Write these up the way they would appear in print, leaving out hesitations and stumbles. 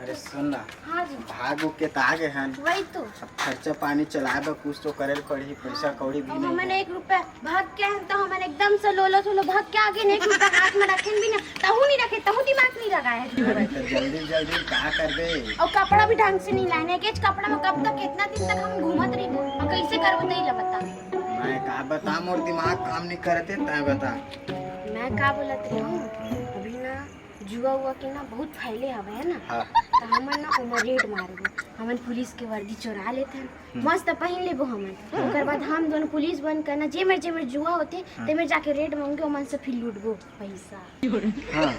अरे सुन ना, हाँ जी। भाग के आगे हैं। वही तो। अब खर्चा पानी चलाए बा कुछ तो करे पड़ी, पैसा कौड़ी भी नहीं मैंने है। 1 रुपया भाग के हैं तो मैंने एकदम से लोलो थोलो भाग के आगे नहीं 1 रुपया हाथ में रखे भी ना तहु नहीं रखे तहु दिमाग नहीं लगाए अरे तो जल्दी जल्दी क्या कर दे। और कपड़ा भी ढंग से नहीं लाने के कपड़ा में कब तक कितना दिन तक हम घूमत रही और कैसे करबो तई ला बता। मैं का बता, मोर दिमाग काम नहीं करते तय बता। मैं का बोलत रही हूँ अभी ना जुआ हुआ के ना बहुत फैले हवे है ना। हाँ। तो हमन ना उमर रेड मारबो, हमन पुलिस के वर्दी चुरा लेते हैं मस्त पहन लेबो हमन। ओकर बाद हम दोनों पुलिस बन करना जेमर जुआ होते ते में जाके रेड मांगे ओमन से फिर लूटबो पैसा। हाँ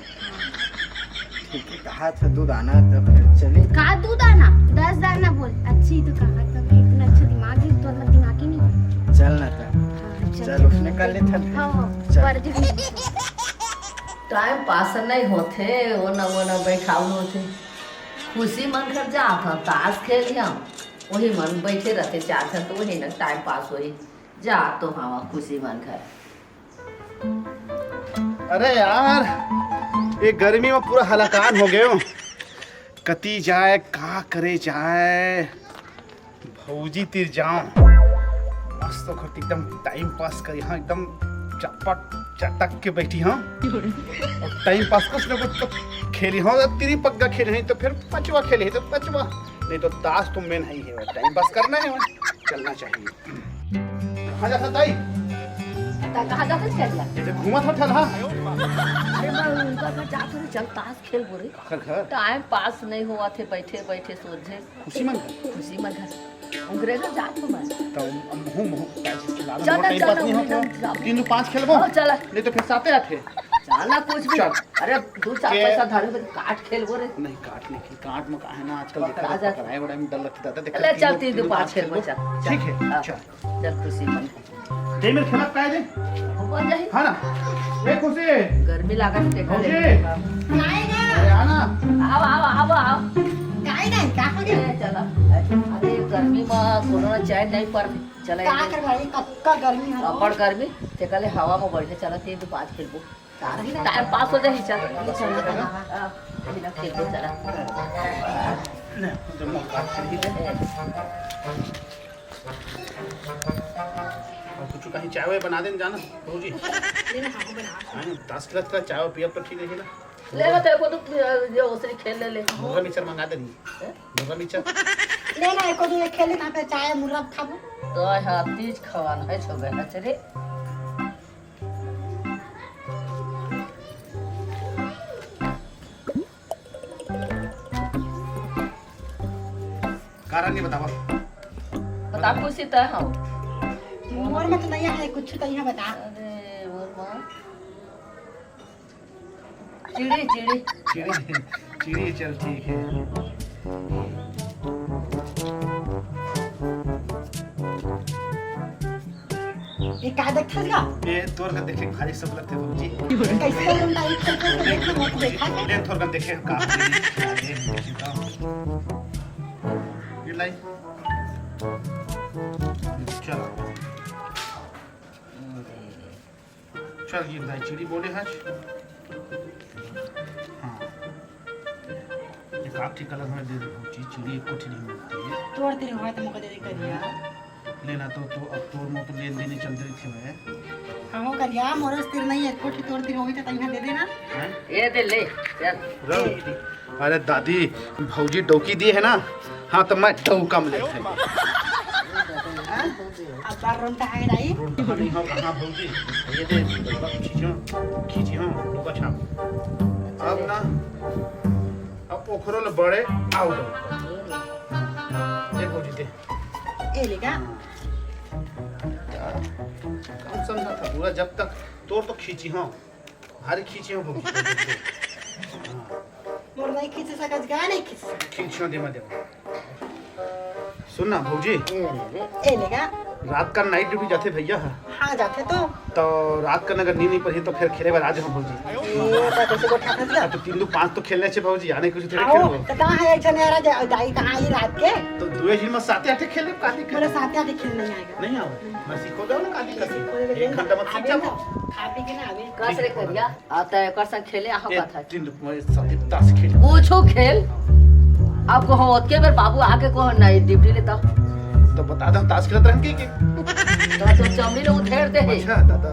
ठीक है, कहा था दूध आना तो फिर चले। का दूध आना 10 दाना बोल अच्छी तो कहा था मैं इतना अच्छा दिमाग है तो मतलब दिमाग ही नहीं। चल ना था। चल उसने कर ले था। हाँ वर्दी टाइम पास नहीं होते वो न बैठाऊ होते खुशी मन कर जा था ताश खेल वही मन बैठे रहते चाहते तो वही ना टाइम पास हो जा तो हाँ खुशी मन कर। अरे यार ये गर्मी में पूरा हलाकान हो गए हो। कती जाए का करे जाए भौजी तिर जाओ मस्त तो एकदम टाइम पास कर यहाँ एकदम चटपट चटक के बैठी हाँ और टाइम पास कुछ ना कुछ तो खेली हाँ तिरी पक्का खेले हैं तो फिर पचवा खेले तो पचवा नहीं तो ताश तो मेन ही है टाइम पास करना है चलना चाहिए। कहाँ जाता ताई? कहाँ जाते खेलना? जैसे घूमा था ठल हाँ अरे मैं उनका घर जाते रहे चल ताश खेल बोले घर टाइम पास नहीं हुआ थे बैठे बैठे सोचे खुशी मन घर उनके घर जात तो मैं तो मुँह मुँह चल चल 3-5 खेलबो चल नहीं तो फिर साथे आथे चलना कुछ भी अरे 2-4 पैसा धारे में काट खेल बोले नहीं काटने की काट में कहा है ना आजकल पकड़ा जाता कराए बड़ा में डर लगता था देख चल चल 3-5 खेल बचा ठीक है चल चल खुशी मन दे मेरे खेला काहे दे हो जाए हां ना ए खुशी गर्मी लागत देखा ले अरे आना आओ काय नहीं का हो गया चला अरे गर्मी में कोरोना चाय नहीं पर चला का कर भाई कक्का गर्मी है अपर गर्मी ते कले हवा में बैठे चला 3-5 खेलबो टाइम पास हो जाए चल चल खेलबो चला जब काट खेली और कुछ कहीं चाय वाय बना देन जाना भौजी हां 10 गिलास का चाय पिया तो ठीक है ना ले लो तेरे को तो जो उसने खेल ले मुर्गा मिक्सर मंगा दे मुर्गा मिक्सर लेना एको दिन खेले ना पे चाय मुर्गा खाबो तो हां तीज खवान है छबे ना चले कारण नहीं बतावा बता खुशी तो हां मोर में तो नहीं है कुछ तो यहाँ बता। अरे और मां चिड़ी चिड़ी चल ठीक है ये का देखल का ये तोर का देखे खाली सब लगते भौजी कैसे लंबा एक खेल देखा मत देखा ले तोर का देखे का ये लाई चल चल ये लाई चिड़ी बोले आज हाँ ये काफी कलर में दे दो भौजी चिड़ी एक कोठी नहीं मिलती है तोड़ तेरे हुआ तो मुझे दे करिया लेना तो अब तोर में तो लेन देन चल रही थी मैं हाँ करिया मोरस तेरे नहीं है कोठी तोड़ तेरे होगी तो यहाँ दे देना ये दे ले चल अरे दादी भौजी डोकी दी है ना हाँ तो मैं डौका में लेते हैं अब बार रोंटा है राई नहीं हो कहाँ भौजी ये दे खींची हाँ डोका छाप अब ना अब पोखरों ले बड़े आओ दे भौजी दे ए लेगा कम समझा था पूरा जब तक तोर तो खींची हाँ भारी खींची हाँ भौजी मोर नहीं खींच सकत गा नहीं खींच खींचियों दे मत सुनना भौजी ए लेगा रात का नाइट ड्यूटी जाते भैया हाँ जाते तो रात का अगर नींद नहीं पड़ी तो फिर खेले बार आज हम भौजी ये तो कैसे को ठाकत गा तो 3-5 तो खेलने से भौजी आने कुछ थोड़े आओ खेलो तो कहाँ है एक जने आ रहा दाई कहाँ आई रात के तो दुए दिन में 7-8 खेले काटी मेरे साथ आके खेल नहीं आएगा नहीं आओ मैं सिखो दो ना काटी कर 1 घंटा मत सीख जाओ खा पी के ना आवे कस रे करिया आता है कर संग खेले आहो का था 3 ताश खेले पूछो खेल अब को होत के बेर बाबू आके को नहीं ड्यूटी लेता तो बता दो ताश खेलत रहन की तो चमड़ी ले उधेड़ दे है अच्छा दादा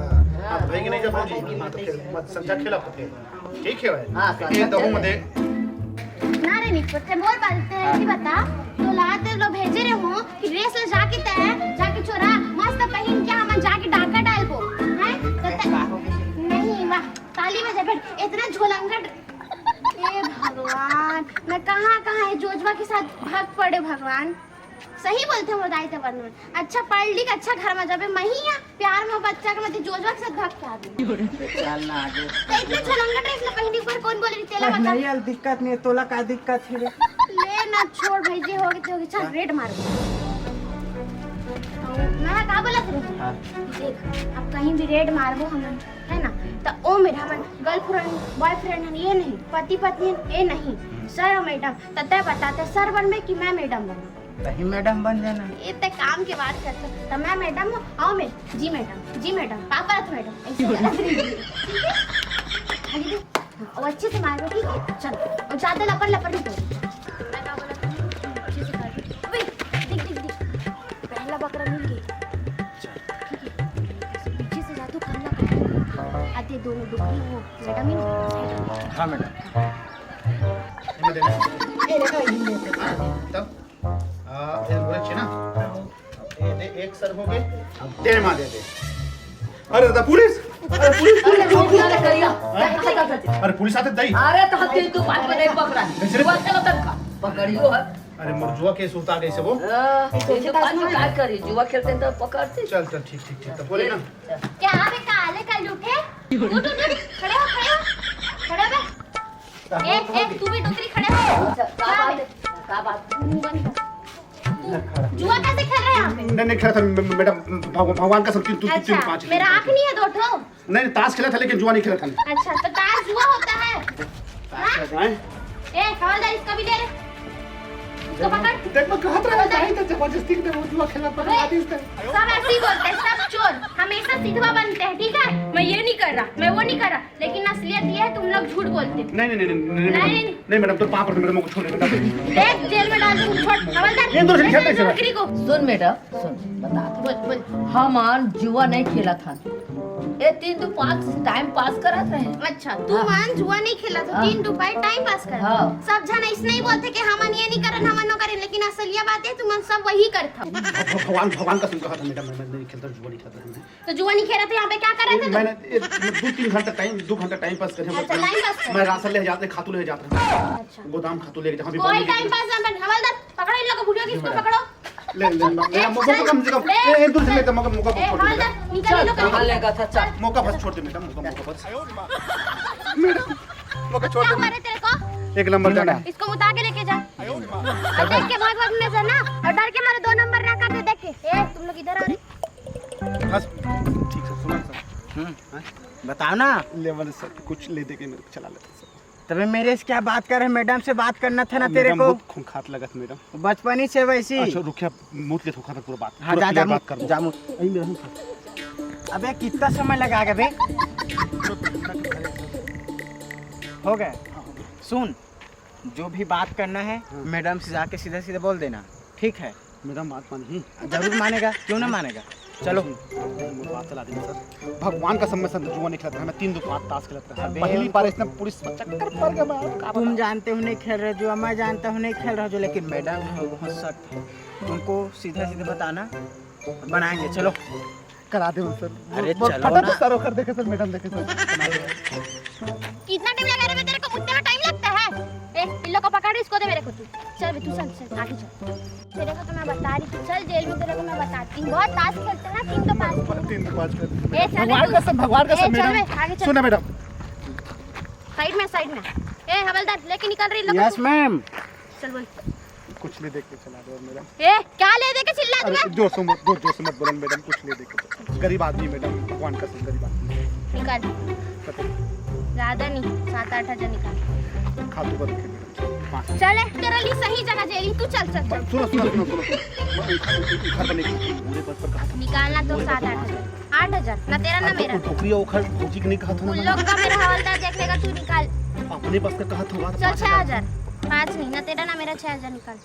आप भाई के नहीं जब भौजी हां तो फिर मत संजा खेला होते ठीक है भाई हाँ, ये दो मत ना रे निकट से बोल पाते हैं कि बता तो लाते लो भेजे रे हो कि ड्रेस ले जाके तय जाके छोरा मस्त पहन के हम जाके डाका डालबो हैं तो नहीं वाह ताली बजा बैठ इतना झोलंगट ए भगवान मैं कहां जोजवा के साथ भाग पड़े भगवान सही बोलते हो दाई तब अच्छा पढ़ लिख अच्छा घर में जाबे महिया प्यार में बच्चा के मत जोजवा के साथ भाग के आ गई चल ना आगे तो इतना झोलंगट ड्रेस ले पहन पर कौन बोले तेला बता नहीं यार दिक्कत नहीं है, तोला का दिक्कत है रे? ले ना छोड़ भाई जी होगे तो होगे चल रेड मार मैं का बोला तेरे हाँ। देख अब कहीं भी रेड मारबो हम है ना तो ओ मेरा मन गर्लफ्रेंड बॉयफ्रेंड ये नहीं पति पत्नी ये नहीं सर और मैडम तते बताते सर बन में कि मैं मैडम बनूं कहीं मैडम बन जाना ये ते काम के बात करते तो मैं मैडम हूं आओ मैं जी मैडम पापा रथ मैडम ऐसे बोला ठीक है खाली दे और अच्छे से मारो ठीक है चल और ज्यादा लपड़ नहीं करो मैं का बोला था अच्छे से कर ओए दिख पहला बकरा मिल गया चल ठीक है पीछे से जा तू खाना आते दोनों डुबकी वो मैडम ही हाँ मैडम मैं देना ये देखो ये तब ये बोले छिना ये दे एक सर हो गए अब तेरे मां दे दे अरे दादा पुलिस अरे करिया अरे पुलिस आते दई अरे तो हत्ती तू पास में नहीं पकड़ा जुआ खेलो तनका पकड़ियो है अरे मुर्जुआ केस होता गई से वो ऐसे पास में क्या करी जुआ खेलते तो पकड़ते चल चल ठीक तो बोले ना क्या बे काले कल उठे उठ खड़े हो बे ए तू भी टोकरी खड़े हो का बात मुंह बंद कर जुआ कैसे खेल रहे हैं यहाँ पे नहीं खेला था मैडम भगवान का सब तीन अच्छा पाँच मेरा आँख नहीं है दो ठो नहीं ताश खेला था लेकिन जुआ नहीं खेला था अच्छा तो ताश जुआ होता है हाँ? ए हवलदार इसका भी दे रे इसको पकड़ देख मैं कहत रहा था जबरदस्ती के वो जुआ खेला पर आदेश था सब ऐसे ही बोलते हैं सब चोर हमेशा सिद्धवा बनते हैं ठीक है मैं ये नहीं कर रहा मैं वो नहीं कर रहा लेकिन असलियत ये है तुम लोग झूठ बोलते नहीं मैडम तो पापा मेरे को छोड़ देख जेल में डाल दूँ छोड़ हवलदार ये दूर से खेलते हैं नौकरी को सुन मैडम सुन बता बोल हम जुआ नहीं खेला था ये 3 to 5 टाइम पास करत रहे अच्छा तू मान जुआ नहीं खेला तो 3 to 5 टाइम पास कर हाँ। सब जन ऐसे नहीं बोलते कि हम ये नहीं करन हम न करें लेकिन असल ये बात है तुम सब वही करता भगवान का सुन कहा था मैडम मैं नहीं खेलता जुआ नहीं खेलता तो जुआ नहीं खेल रहे थे यहाँ पे क्या कर रहे थे मैंने 2 घंटा टाइम पास करे अच्छा, time pass करे। मैं राशन ले जाते खातू ले जाते अच्छा गोदाम खातू ले जहां भी कोई टाइम पास ना बन हवलदार पकड़ो इन लोगों को वीडियो किसको पकड़ो ले मेरा मौका कम से कम ए दूर से लेते मौका ए छोड़ दे हवलदार निकल इन लोगों को लेगा था चल मौका बस छोड़ दे मैडम मौका बस मैडम मौका छोड़ क्या दे मारे तेरे को एक नंबर जाना इसको उतार के लेके जा और देख के भाग नजर ना और डर के मारे 2 नंबर ना कर दे देख के ए तुम लोग इधर आ रहे बस ठीक है सुना सर बताओ ना लेवल सर कुछ ले दे के मेरे को चला लेते सर तभी मेरे से क्या बात कर रहे मैडम से बात करना था ना तेरे को बहुत खूंखात लगत मैडम बचपन ही से वैसी अच्छा रुकिया मुंह के धोखा तक पूरा बात हाँ पूरा जा clear बात कर दो जामू यही में रहूं अबे कितना समय लगाएगा बे हो गया सुन जो भी बात करना है मैडम से जाके सीधा सीधा बोल देना ठीक है मैडम बात मानी जरूर मानेगा क्यों ना मानेगा चलो बात चला देना सर भगवान का समय संत जुआ नहीं खेलता है मैं 3 2 5 ताश खेलता था अबे पहली बार इसने पुलिस चक्कर पड़ गया मैं तुम जानते हो नहीं खेल रहे जो मैं जानता हूँ नहीं खेल रहा जो लेकिन मैडम है बहुत सख्त है तुमको सीधा सीधा बताना बनाएंगे चलो करा दे सर अरे बहुत चलो फटाफट ना। सर कर देखे सर मैडम देखे सर कितना टाइम लगा रे तेरे को मुझसे में टाइम लगता है ए इन लोग को पकड़ इसको दे मेरे को तू चल बे तू चल आगे चल तेरे को तो मैं बता रही थी चल जेल में तेरे को मैं बताती हूँ बहुत ताश खेलते हैं ना 3 तो 5 3 2 5 कर ए चल भगवान का सब ए, चल बे, मैडम आगे चल। सुना मैडम साइड में ए हवलदार लेके निकल रही लोग यस मैम चल बोल कुछ ले देख के चला दो मैडम ए क्या ले दे के चिल्ला अरे तू जोर से मत बोलन मैडम कुछ ले देख के गरीब आदमी मैडम भगवान का सब गरीब आदमी निकाल ज्यादा नहीं 7-8 हजार निकाल खातू पर रखे मैडम चल तेरे लिए सही जगह जेली तू चल चल चल सुनो घर बने पूरे बस पर कहा था निकालना तो 7-8 हजार 8 हजार ना तेरा ना मेरा टोकरी उखड़ भौजी के नहीं कहा था उन ना लोग का मेरा हवलदार देखने का तू निकाल अपने बस का कहा था चल 6 हजार 5 नहीं ना तेरा ना मेरा 6000 निकाल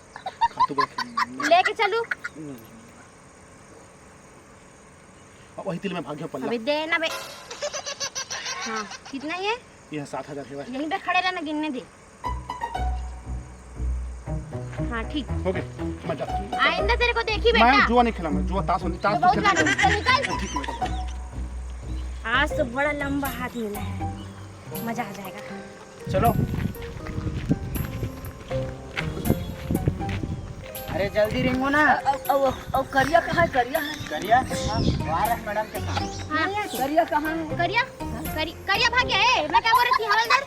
खातू बड़ा लेके चलू वही तिल में भाग गया पल्ला। अभी दे ना बे। हाँ कितना ये यह 7000 है भाई। यहीं पे खड़े रहना गिनने दे। हाँ ठीक हो गए मैं जाता हूँ। आइंदा तेरे को देखी बेटा मैं जुआ नहीं खेला, मैं जुआ ताश होनी ताश बहुत खेलना लाडू नहीं। चल निकल। ठीक है बेटा। आज तो बड़ा लंबा हाथ मिला है मजा आ जाएगा। चलो अरे जल्दी रिंगो ना। अब करिया कहाँ है? करिया है? करिया बाहर है मैडम के साथ। हाँ करिया कहाँ है? करिया करिया भाग गया है। मैं क्या बोल रही थी हवलदार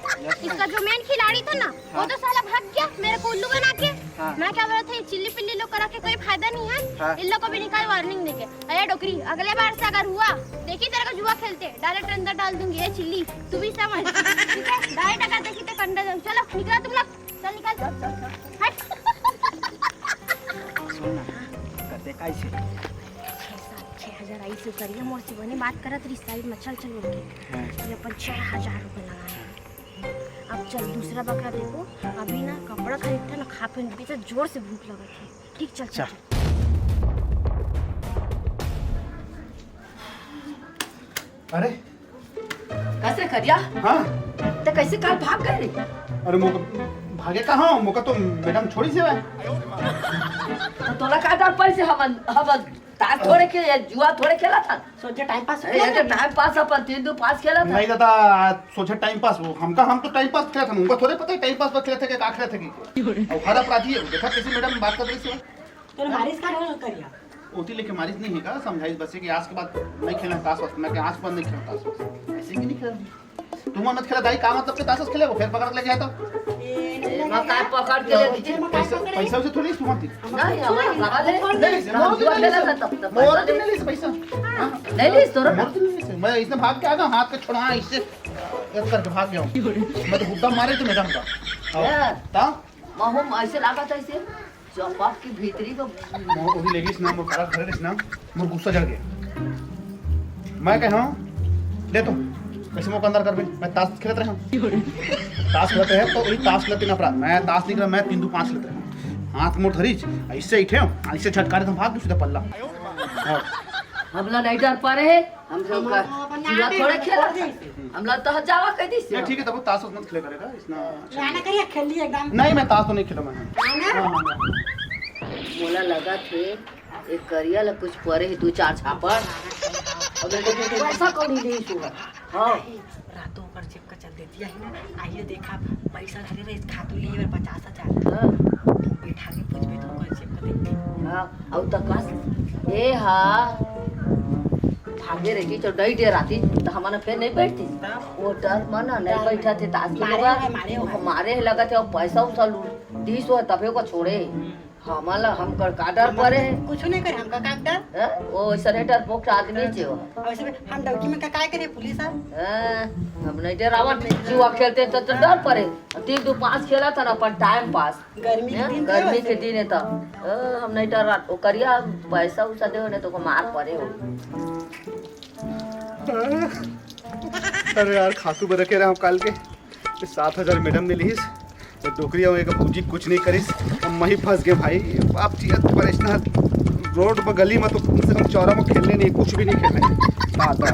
इसका जो मेन खिलाड़ी था ना वो तो साला भाग गया मेरे को उल्लू बना के। हाँ। मैं क्या बोल रहा था चिल्ली पिल्ली लोग करा के कोई फायदा नहीं है। हाँ। इन लोग को भी निकाल वार्निंग देके। अरे डोकरी अगले बार से अगर हुआ देखी तेरे को जुआ खेलते डायरेक्ट अंदर डाल दूंगी। ये चिल्ली तू भी समझ ठीक है। डायरेक्ट अगर देखी तो कंडा जाऊँ। चलो निकला तुम लोग चल निकल हट। सुन ना करते कैसे 6,000 आई से करिया मोर से बने बात करत रही साइड में चल चल बोल के ये अपन 6,000 रुपये लगाए। अब चल दूसरा बकरा देखो अभी ना कपड़ा खरीदता ना खा पी पीते जोर से भूख लगा है। ठीक चल चल अरे कैसे करिया? हाँ तो कैसे कल भाग गए रे? अरे मौका भागे कहाँ हो? मौका तो मैडम छोड़ी से है। तो तोला का डर पर से हम ताश थोड़े के जुआ थोड़े खेला था। सोचे टाइम पास अरे ये तो टाइम पास अपन 3-2-5 खेला था। नहीं दादा सोचा टाइम पास वो हम तो टाइम पास खेला था। उनको थोड़े पता है टाइम पास पर खेले थे कि का खेले थे कि और हर अपराधी है। देखा कैसे मैडम बात कर रही थी। तो मारिस का रोल करिया ओटी लेके मारिस नहीं है का समझाइस बस कि आज के बाद नहीं खेलना ताश वाश। मैं आज के बाद नहीं खेलना ताश वाश। ऐसे भी नहीं खेल तुम मत खेला दाई का मतलब के ताश खेले वो फिर पकड़ ले गया तो मैं काय पकड़ के ले गई। पैसा से थोड़ी सुमती नहीं हमारा लगा ले। नहीं मोर जुआ खेला था तब तक मोर तो नहीं ले पैसा। नहीं ली तोरा। मोर तो नहीं ले मैं इसने भाग के आ गया हाथ के छोड़ा इससे एक करके भाग गया हूं। मैं तो बुड्ढा मारे तो मैडम का यार ता महम ऐसे लगा था ऐसे चौपाक की भीतरी को मोर ओही लेगी इस नाम मोर काला घर इस नाम मोर गुस्सा चढ़ गया। मैं कह रहा हूं ले तो कैसे मौका अंदर कर भी मैं ताश खेलते रहा ताश खेलते हैं तो वही ताश खेलते ना अपराध। मैं ताश नहीं कर मैं 3-2-5 खेलते रहा हाथ मोर धरीच इससे उठे ऐसे झटकारे तो भाग सीधा पल्ला। हाँ हमला नहीं डर पा रहे हम लोग का जुआ थोड़े खेला हमला तो जावा कह दी ये ठीक है तब ताश मत खेले करेगा इसना लाना करिया खेल लिया एकदम नहीं मैं ताश तो नहीं खेला मैं। लाना हाँ, हाँ, मोला लगा थे एक करिया ला कुछ परे ही 2-4 छापर अब देखो तो पैसा कौन ही नहीं सुगा। हां रातों पर चिपका चल देती है ना। आइए देखा पैसा धरे रे खातू लिए 50,000 हां बैठा के पूछ में तो कर चिपका देती हां अब तक बस ए हां भागे रही तो डई डे राती तो हमने फिर नहीं बैठती वो डर मना नहीं बैठा थे ताश के लगा मारे लगा थे और पैसा उसा लूट 30 हो तबे को छोड़े हमारा हम कर का डर पड़े कुछ नहीं करे हमका का डर वो ऐसा डर पोख आदमी छे वो वैसे हम डौकी में का काय करे पुलिस आ हम नहीं डरावन जुआ खेलते तो डर पड़े 3-2-5 खेला था ना पर टाइम पास गर्मी के दिन गर्मी के दिन है तो हम नहीं डर वो करिया पैसा उसा दे ने तो को मार पड़े हो। अरे यार खातू बरके के रहा कल के 7,000 मैडम ने लीस डोकरिया में पूंजी कुछ नहीं करीस हम वहीं फंस गए भाई। बाप जी परेशान रोड पर गली में तो कम से कम चौरा में खेलने नहीं कुछ भी नहीं खेलने दादा।